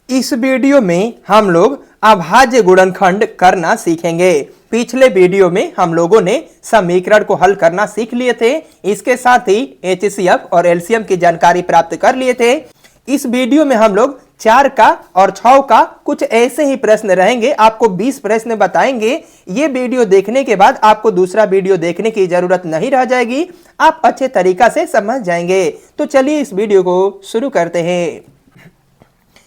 इस वीडियो में हम लोग अभाज्य गुणनखंड करना सीखेंगे। पिछले वीडियो में हम लोगों ने समीकरण को हल करना सीख लिए थे। इसके साथ ही एचसीएफ और एलसीएम की जानकारी प्राप्त कर लिए थे। इस वीडियो में हम लोग 4 का और 6 का कुछ ऐसे ही प्रश्न रहेंगे। आपको 20 प्रश्न बताएंगे। ये वीडियो देखने के बाद आपको दूसरा वीडियो देखने की जरूरत नहीं रह जाएगी। आप अच्छे तरीका से समझ जाएंगे। तो चलिए इस वीडियो को शुरू करते हैं।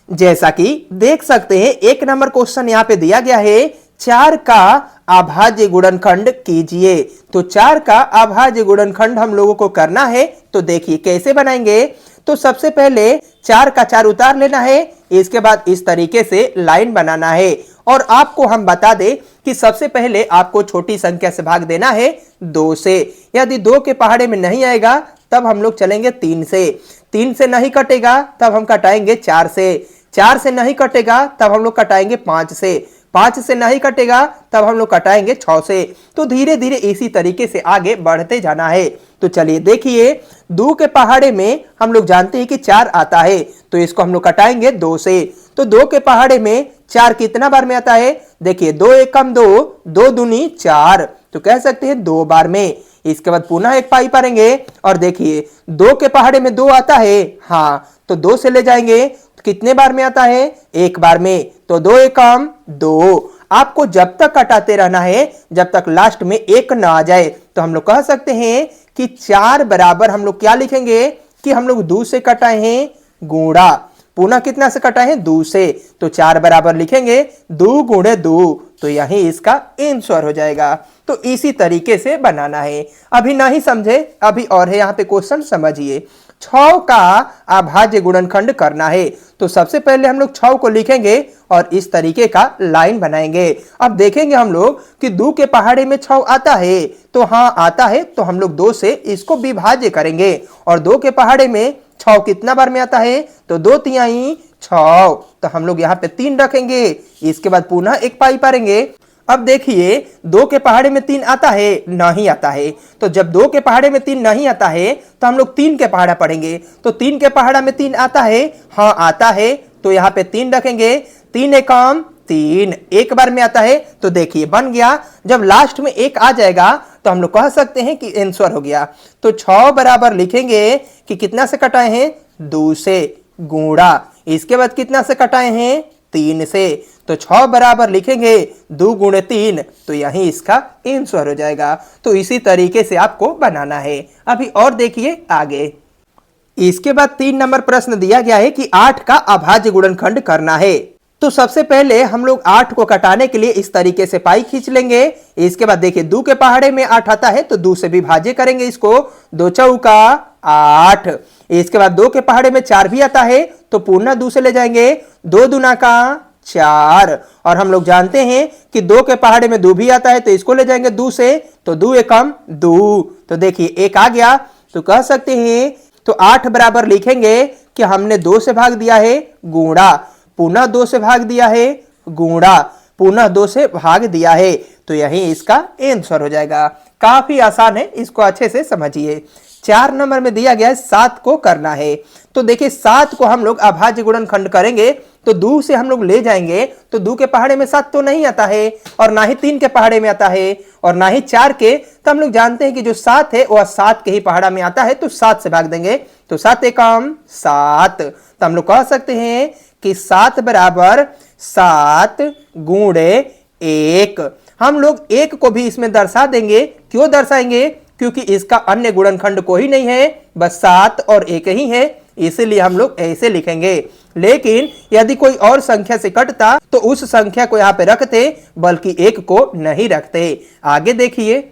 जैसा कि देख सकते हैं, 1 नंबर क्वेश्चन यहाँ पे दिया गया है, 4 का अभाज्य गुणनखंड कीजिए। तो 4 का अभाज्य गुणनखंड हम लोगों को करना है। तो देखिए कैसे बनाएंगे। तो सबसे पहले 4 का 4 उतार लेना है। इसके बाद इस तरीके से लाइन बनाना है। और आपको हम बता दें कि सबसे पहले आपको छोटी संख्या से भाग देना है 2 से। यदि 2 के पहाड़े में नहीं आएगा तब हम लोग चलेंगे 3 से। 3 से नहीं कटेगा तब हम कटाएंगे 4 से। 4 से नहीं कटेगा तब हम लोग कटाएंगे 5 से। 5 से नहीं कटेगा तब हम लोग कटाएंगे 6 से। तो धीरे धीरे इसी तरीके से आगे बढ़ते जाना है। तो चलिए देखिए, 2 के पहाड़े में हम लोग जानते हैं कि 4 आता है। तो इसको हम लोग कटाएंगे 2 से। तो 2 के पहाड़े में 4 कितना बार में आता है? देखिए 2 1 कम 2, 2 दूनी 4। तो कह सकते हैं 2 बार में। इसके बाद पुनः एक पाई पारेंगे और देखिए 2 के पहाड़े में 2 आता है। हाँ, तो 2 से ले जाएंगे तो कितने बार में आता है? 1 बार में। तो 2 1 कम 2। आपको जब तक कटाते रहना है जब तक लास्ट में 1 ना आ जाए। तो हम लोग कह सकते हैं कि 4 बराबर हम लोग क्या लिखेंगे कि हम लोग 2 से कटाए हैं गुणा। पुनः कितना से कटाए हैं? 2 से। तो 4 बराबर लिखेंगे 2 गुणे 2। तो यही इसका आंसर हो जाएगा। तो इसी तरीके से बनाना है। अभी नहीं समझे, अभी और है यहाँ पे क्वेश्चन, समझिए। 6 का अभाज्य गुणनखंड करना है। तो सबसे पहले हम लोग 6 को लिखेंगे और इस तरीके का लाइन बनाएंगे। अब देखेंगे हम लोग कि 2 के पहाड़े में 6 आता है। तो हाँ आता है। तो हम लोग 2 से इसको विभाज्य करेंगे। और 2 के पहाड़े में 6 कितना बार में आता है? तो 2 तिहाई 6। तो हम लोग यहाँ पे 3 रखेंगे। इसके बाद पुनः एक पाई पारेंगे। अब देखिए 2 के पहाड़े में 3 आता है? नहीं आता है। तो जब 2 के पहाड़े में 3 नहीं आता है तो हम लोग 3 के पहाड़ा पढ़ेंगे। तो 3 के पहाड़ा में 3 आता है? हाँ आता है। तो यहाँ पे 3 रखेंगे। 3 एकम 3, 1 बार में आता है। तो देखिए बन गया। जब लास्ट में 1 आ जाएगा तो हम लोग कह सकते हैं कि आंसर हो गया। तो 6 बराबर लिखेंगे कि कितना से कटाए हैं? 2 से गुणा। इसके बाद कितना से कटाए हैं? 3 से। तो 6 बराबर लिखेंगे 2 गुणे 3। तो यही इसका आंसर हो जाएगा। तो इसी तरीके से आपको बनाना है। अभी और देखिए आगे। इसके बाद 3 नंबर प्रश्न दिया गया है कि 8 का अभाज्य गुणनखंड करना है। तो सबसे पहले हम लोग 8 को कटाने के लिए इस तरीके से पाई खींच लेंगे। इसके बाद देखिए 2 के पहाड़े में 8 आता है तो 2 से विभाज्य करेंगे इसको। 2 चौका 8। इसके बाद 2 के पहाड़े में 4 भी आता है तो पुनः 2 से ले जाएंगे। 2 दूना का 4। और हम लोग जानते हैं कि 2 के पहाड़े में 2 भी आता है तो इसको ले जाएंगे 2 से। तो 2 एकम 2। तो देखिए 1 आ गया। तो कह सकते हैं तो 8 बराबर लिखेंगे कि हमने 2 से भाग दिया है गुणा, पुनः 2 से भाग दिया है गुणा, पुनः 2 से भाग दिया है। तो यही इसका आंसर हो जाएगा। काफी आसान है, इसको अच्छे से समझिए। 4 नंबर में दिया गया है 7 को करना है। तो देखिए 7 को हम लोग अभाज्य गुणनखंड करेंगे तो 2 से हम लोग ले जाएंगे। तो 2 के पहाड़े में 7 तो नहीं आता है और ना ही 3 के पहाड़े में आता है और ना ही 4 के। तो हम लोग जानते हैं कि जो 7 है वह 7 के ही पहाड़ा में आता है। तो 7 से भाग देंगे। तो 7 एकम 7। तो हम लोग कह सकते हैं कि 7 बराबर 7 गुणे 1। हम लोग 1 को भी इसमें दर्शा देंगे। क्यों दर्शाएंगे? क्योंकि इसका अन्य गुणनखंड कोई नहीं है, बस 7 और 1 ही है। इसलिए हम लोग ऐसे लिखेंगे। लेकिन यदि कोई और संख्या से कटता तो उस संख्या को यहाँ पे रखते, बल्कि 1 को नहीं रखते। आगे देखिए।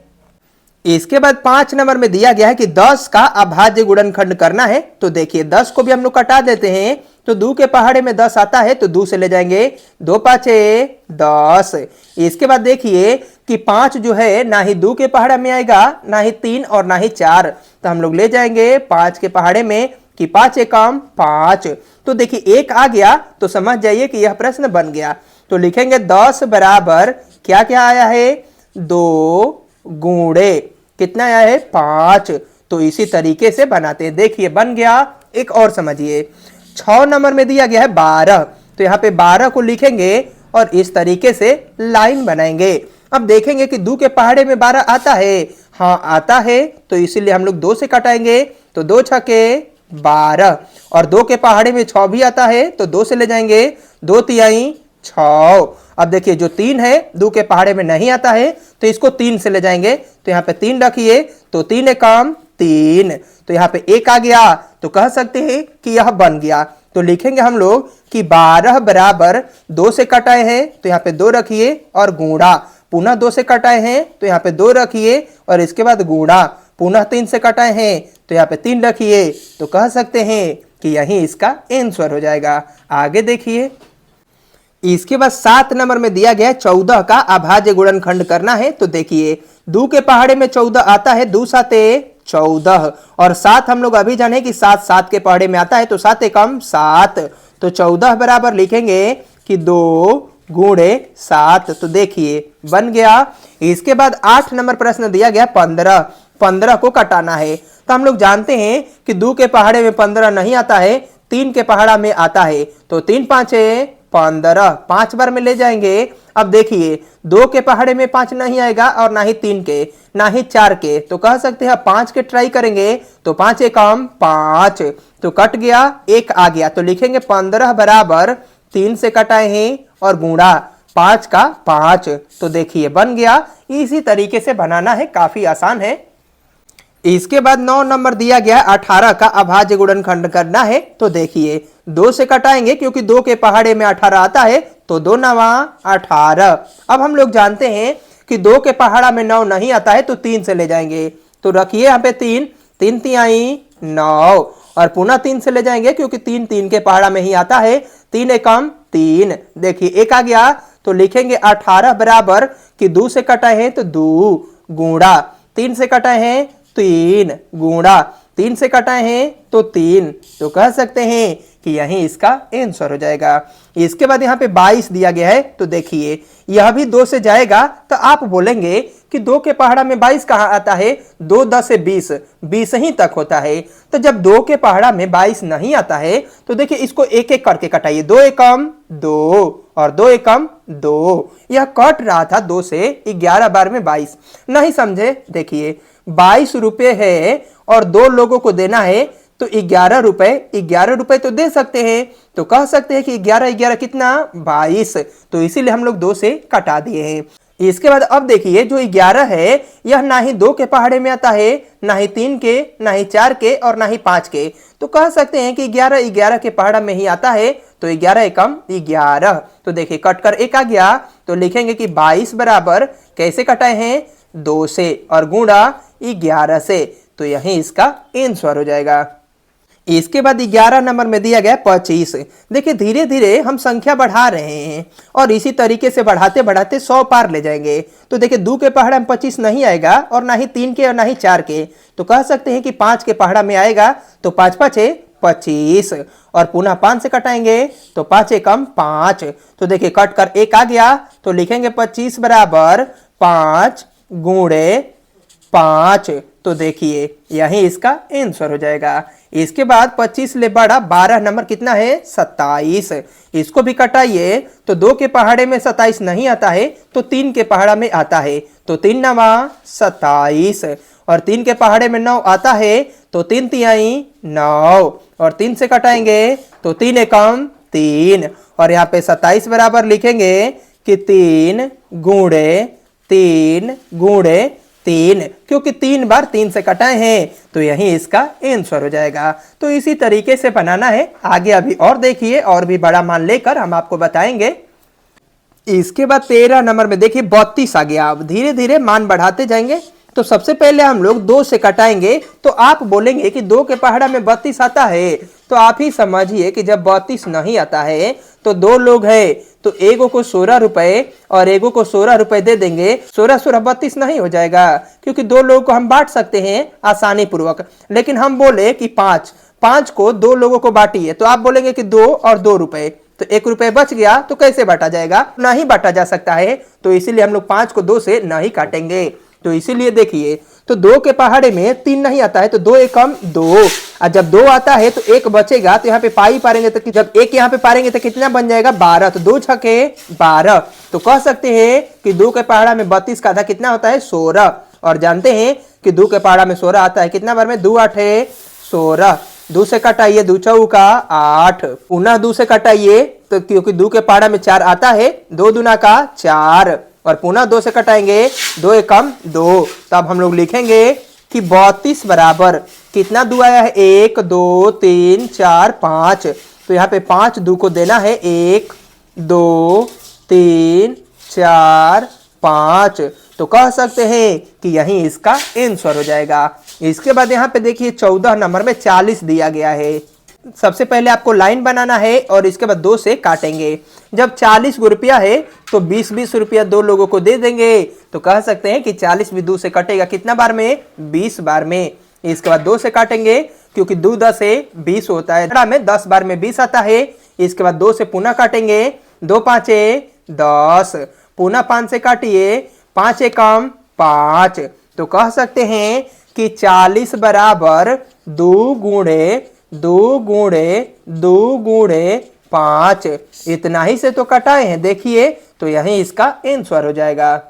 इसके बाद 5 नंबर में दिया गया है कि 10 का अभाज्य गुणनखंड करना है। तो देखिए 10 को भी हम लोग कटा देते हैं। तो 2 के पहाड़े में 10 आता है तो 2 से ले जाएंगे। 2 पाँचे 10। इसके बाद देखिए कि 5 जो है ना ही 2 के पहाड़े में आएगा, ना ही 3 और ना ही 4। तो हम लोग ले जाएंगे 5 के पहाड़े में कि 5 एकम 5। तो देखिए 1 आ गया तो समझ जाइए कि यह प्रश्न बन गया। तो लिखेंगे 10 बराबर क्या क्या आया है? 2 गुणे कितना आया है? 5। तो इसी तरीके से बनाते हैं। देखिए बन गया। एक और समझिए। 6 नंबर में दिया गया है 12। तो यहाँ पे 12 को लिखेंगे और इस तरीके से लाइन बनाएंगे। अब देखेंगे कि 2 के पहाड़े में 12 आता है, हाँ आता है, तो इसीलिए हम लोग 2 से कटाएंगे, तो 2 छके 12। और 2 के पहाड़े में 6 भी आता है, तो 2 से ले जाएंगे, 2 तिहाई 6। अब देखिए जो 3 है 2 के पहाड़े में नहीं आता है, तो इसको 3 से ले जाएंगे, तो यहाँ पे 3 रखिए, तो 3 एकम 3, तो यहाँ पे 1 आ गया, तो कह सकते हैं कि यह बन गया। तो लिखेंगे हम लोग कि 12 बराबर 2 से कटाए हैं, तो यहाँ पे 2 रखिए और गुणा, पुनः 2 से कटाए हैं, तो यहाँ पे 2 रखिए और इसके बाद गुणा, पुनः 3 से कटाए हैं, तो यहाँ पे 3 रखिए, तो कह सकते हैं कि यही इसका आंसर हो जाएगा। आगे देखिए, इसके बाद 7 नंबर में दिया गया 14 का अभाज्य गुणनखंड करना है। तो देखिए 2 के पहाड़े में 14 आता है, 2 साते 14, और 7 हम लोग अभी जाने कि 7 7 के पहाड़े में आता है, तो 7 एकम 7, तो 14 बराबर लिखेंगे कि 2 गुणे 7, तो देखिए बन गया। इसके बाद 8 नंबर प्रश्न दिया गया 15, 15 को कटाना है। तो हम लोग जानते हैं कि 2 के पहाड़े में 15 नहीं आता है, 3 के पहाड़ा में आता है, तो 3 5 15, 5 बार में ले जाएंगे। अब देखिए 2 के पहाड़े में 5 नहीं आएगा और ना ही 3 के, ना ही 4 के, तो कह सकते हैं 5 के ट्राई करेंगे, तो 5 एकम 5, तो कट गया, 1 आ गया, तो लिखेंगे 15 बराबर 3 से कटाए हैं और गुणा 5 का 5, तो देखिए बन गया। इसी तरीके से बनाना है, काफी आसान है। इसके बाद 9 नंबर दिया गया 18 का अभाज्य गुणनखंड करना है। तो देखिए 2 से कटाएंगे क्योंकि 2 के पहाड़े में 18 आता है, तो 2 नवा 18। अब हम लोग जानते हैं कि 2 के पहाड़ा में 9 नहीं आता है, तो 3 से ले जाएंगे, तो रखिए यहाँ पे 3, 3 तिहाई 9, और पुनः 3 से ले जाएंगे क्योंकि 3 3 के पहाड़ा में ही आता है, 3 एकम 3, देखिए 1 आ गया, तो लिखेंगे 18 बराबर कि 2 से कटाए हैं तो 2 गुणा, 3 से कटाए हैं 3 गुणा, 3 से कटाए हैं तो 3, तो कह सकते हैं कि यही इसका आंसर हो जाएगा। इसके बाद यहाँ पे 22 दिया गया है, तो देखिए यह भी 2 से जाएगा, तो आप बोलेंगे कि 2 के पहाड़ा में 22 कहाँ आता है, 2 10 से 20, 20 ही तक होता है। तो जब 2 के पहाड़ा में 22 नहीं आता है, तो देखिए इसको एक एक करके कटाइए, 2 एकम 2 और 2 एकम 2, यह कट रहा था 2 से 11 बार में 22, नहीं समझे, देखिए 22 रुपए है और 2 लोगों को देना है, तो 11 रुपए, 11 रुपए तो दे सकते हैं, तो कह सकते हैं कि 11 11 कितना 22, तो इसीलिए हम लोग 2 से कटा दिए हैं। इसके बाद अब देखिए जो 11 है यह ना ही 2 के पहाड़े में आता है, ना ही 3 के, ना ही 4 के और ना ही 5 के, तो कह सकते हैं कि 11 11 के पहाड़ा में ही आता है, तो 11 एकम 11, तो देखिए कट कर 1 आ गया, तो लिखेंगे कि 22 बराबर कैसे कटाए हैं, 2 से और गुणा 11 से, तो यही इसका आंसर हो जाएगा। इसके बाद 11 नंबर में दिया गया 25। देखिए धीरे धीरे हम संख्या बढ़ा रहे हैं और इसी तरीके से बढ़ाते बढ़ाते 100 पार ले जाएंगे। तो देखिए 2 के पहाड़ा में 25 नहीं आएगा और ना ही 3 के और ना ही 4 के, तो कह सकते हैं कि 5 के पहाड़ा में आएगा, तो 5 5 25 और पुनः 5 से कटाएंगे, तो 5 एकम 5, तो देखिए कट कर 1 आ गया, तो लिखेंगे 25 बराबर 5 गुणे 5, तो देखिए यही इसका आंसर हो जाएगा। इसके बाद 25 ले बड़ा 12 नंबर कितना है, 27, इसको भी कटाइए, तो 2 के पहाड़े में 27 नहीं आता है, तो 3 के पहाड़ा में आता है, तो 3 नवा 27 और 3 के पहाड़े में 9 आता है, तो 3 तिहाई 9 और 3 से कटाएंगे, तो 3 एकम 3 और यहाँ पे 27 बराबर लिखेंगे कि 3 गुणे 3, क्योंकि 3 बार 3 से कटाए हैं, तो यही इसका आंसर हो जाएगा। तो इसी तरीके से बनाना है, आगे अभी और देखिए और भी बड़ा मान लेकर हम आपको बताएंगे। इसके बाद 13 नंबर में देखिए 32 आ गया। अब धीरे धीरे मान बढ़ाते जाएंगे, तो सबसे पहले हम लोग 2 से कटाएंगे, तो आप बोलेंगे कि 2 के पहाड़ा में 32 आता है, तो आप ही समझिए कि जब 32 नहीं आता है तो 2 लोग हैं, तो एगो को 16 रुपए और एगो को 16 रुपए दे देंगे, 16 16 32 नहीं हो जाएगा, क्योंकि 2 लोगों को हम बांट सकते हैं आसानी पूर्वक। लेकिन हम बोले कि 5 को 2 लोगों को बांटिए, तो आप बोलेंगे कि 2 और 2 रुपए, तो 1 रुपए बच गया, तो कैसे बांटा जाएगा, नहीं बांटा जा सकता है, तो इसीलिए हम लोग 5 को 2 से नहीं काटेंगे। तो इसीलिए देखिए तो 2 के पहाड़े में 3 नहीं आता है तो 2 एकम 2, और जब 2 आता है तो 1 बचेगा, तो यहाँ पे पाई पारेंगे तो जब 1 यहाँ पे पारेंगे तो कितना बन जाएगा 12, तो 2 छके 12। तो कह सकते हैं कि 2 के पहाड़ा में 32 का आधा कितना होता है 16, और जानते हैं कि 2 के पहाड़ा में 16 आता है कितना बार में 2 8 16। 2 से कटाइए 2 चौका 8, पुनः 2 से कटाइए तो क्योंकि 2 के पहाड़ा में 4 आता है 2 दूना का 4, और पुनः 2 से कटाएंगे 2 एकम 2। तो अब हम लोग लिखेंगे कि 32 बराबर कितना 2 आया है 1 2 3 4 5, तो यहाँ पे 5 2 को देना है 1 2 3 4 5, तो कह सकते हैं कि यही इसका आंसर हो जाएगा। इसके बाद यहाँ पे देखिए 14 नंबर में 40 दिया गया है। सबसे पहले आपको लाइन बनाना है और इसके बाद 2 से काटेंगे। जब 40 रुपया है तो 20-20 रुपया 2 लोगों को दे देंगे, तो कह सकते हैं कि 40 भी 2 से कटेगा कितना बार में 20 बार में। इसके बाद 2 से काटेंगे क्योंकि 2 10 से 20 होता है, में 10 बार में 20 आता है। इसके बाद 2 से पुनः काटेंगे 2 5 10, पुनः 5 से काटिए 5 एकम 5, तो कह सकते हैं कि 40 बराबर 2 गुणे 2 गुणे 2 गुणे 5, इतना ही से तो कटाए हैं देखिए, तो यही इसका आंसर हो जाएगा।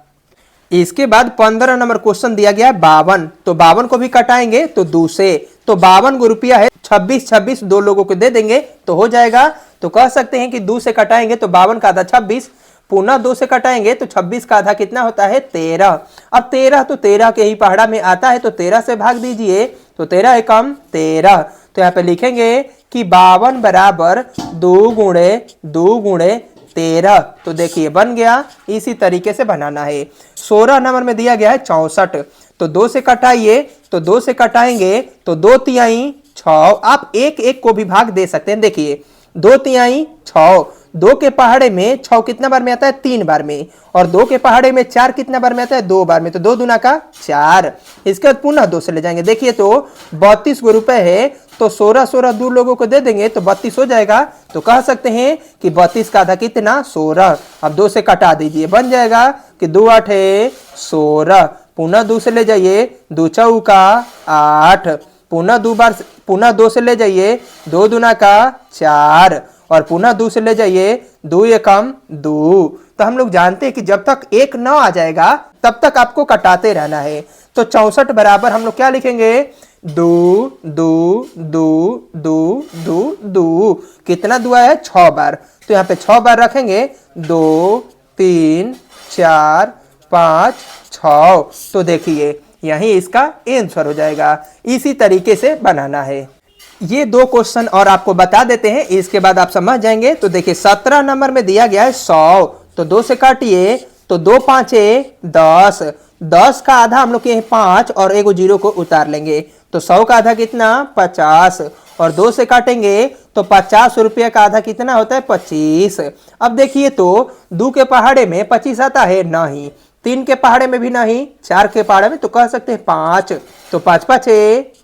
इसके बाद 15 नंबर क्वेश्चन दिया गया 52, तो 52 को भी कटाएंगे तो 2 से, तो 52 रुपया है 26 2 लोगों को दे देंगे तो हो जाएगा। तो कह सकते हैं कि 2 से कटाएंगे तो 52 का आधा 26, पुनः 2 से कटाएंगे तो 26 का आधा कितना होता है 13। अब 13 तो 13 के ही पहाड़ा में आता है तो 13 से भाग दीजिए, तो 13 एकम 13, तो यहाँ पे लिखेंगे कि 52 बराबर 2 गुणे 2 गुणे 13, तो देखिए बन गया। इसी तरीके से बनाना है। 16 नंबर में दिया गया है 64, तो 2 से कटाइए, तो 2 से कटाएंगे तो 2 तिहाई 6, आप 1 1 को भी भाग दे सकते हैं। देखिए 2 तिहाई 6, 2 के पहाड़े में 6 कितना बार में आता है 3 बार में, और 2 के पहाड़े में 4 कितना बार में आता है 2 बार में, तो 2 दूना का 4। इसके बाद पुनः 2 से ले जाएंगे, देखिए तो 32 रुपए है तो 16 2 लोगों को दे देंगे तो 32 हो जाएगा। तो कह सकते हैं कि 32 का आधा कितना 16। अब 2 से कटा दीजिए, बन जाएगा कि 2 8 16, पुनः 2 से ले जाइए 2 चौका 8, पुनः 2 से ले जाइए 2 दूना का 4, और पुनः 2 से ले जाइए 2 एकम 2। तो हम लोग जानते हैं कि जब तक 1 न आ जाएगा तब तक आपको कटाते रहना है। तो 64 बराबर हम लोग क्या लिखेंगे 2 2 2 2 2 2, कितना 2 आया 6 बार, तो यहाँ पे 6 बार रखेंगे 2 3 4 5 6, तो देखिए यही इसका आंसर हो जाएगा। इसी तरीके से बनाना है। ये 2 क्वेश्चन और आपको बता देते हैं, इसके बाद आप समझ जाएंगे। तो देखिए 17 नंबर में दिया गया है 100, तो 2 से काटिए तो 2 5 10, 10 का आधा हम लोग के 5 और 1 0 को उतार लेंगे, तो 100 का आधा कितना 50, और 2 से काटेंगे तो 50 रुपये का आधा कितना होता है 25। अब देखिए तो 2 के पहाड़े में 25 आता है नहीं, 3 के पहाड़े में भी नहीं, 4 के पहाड़े में तो कह सकते हैं 5, तो 5 5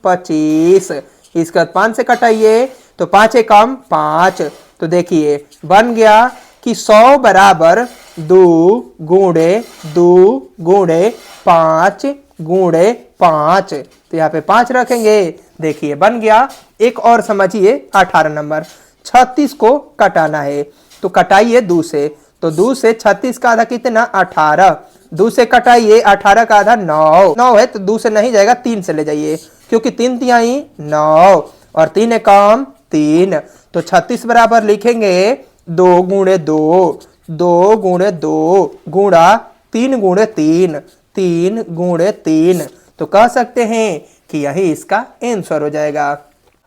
25। इसके बाद 5 से कटाइए तो 5 एकम 5, तो देखिए बन गया कि 100 बराबर 2 गुणे 2 गुणे 5 गुणे 5, तो यहाँ पे 5 रखेंगे, देखिए बन गया। एक और समझिए 18 नंबर 36 को कटाना है, तो कटाइए 2 से, तो 2 से 36 का आधा कितना 18, 2 से कटाइए 18 का आधा 9 है, तो 2 से नहीं जाएगा 3 से ले जाइए, क्योंकि 3 तिहाई 9 और 3 एकम 3, तो 36 बराबर लिखेंगे 2 गुणे 2 2 गुणे 2 गुणा 3 गुणे 3 3 गुणे 3, तो कह सकते हैं कि यही इसका आंसर हो जाएगा।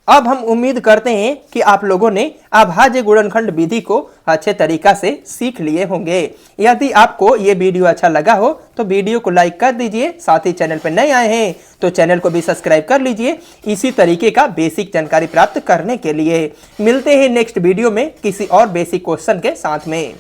अब हम उम्मीद करते हैं कि आप लोगों ने अभाज्य गुणनखंड विधि को अच्छे तरीका से सीख लिए होंगे। यदि आपको ये वीडियो अच्छा लगा हो तो वीडियो को लाइक कर दीजिए, साथ ही चैनल पर नए आए हैं तो चैनल को भी सब्सक्राइब कर लीजिए इसी तरीके का बेसिक जानकारी प्राप्त करने के लिए। मिलते हैं नेक्स्ट वीडियो में किसी और बेसिक क्वेश्चन के साथ में।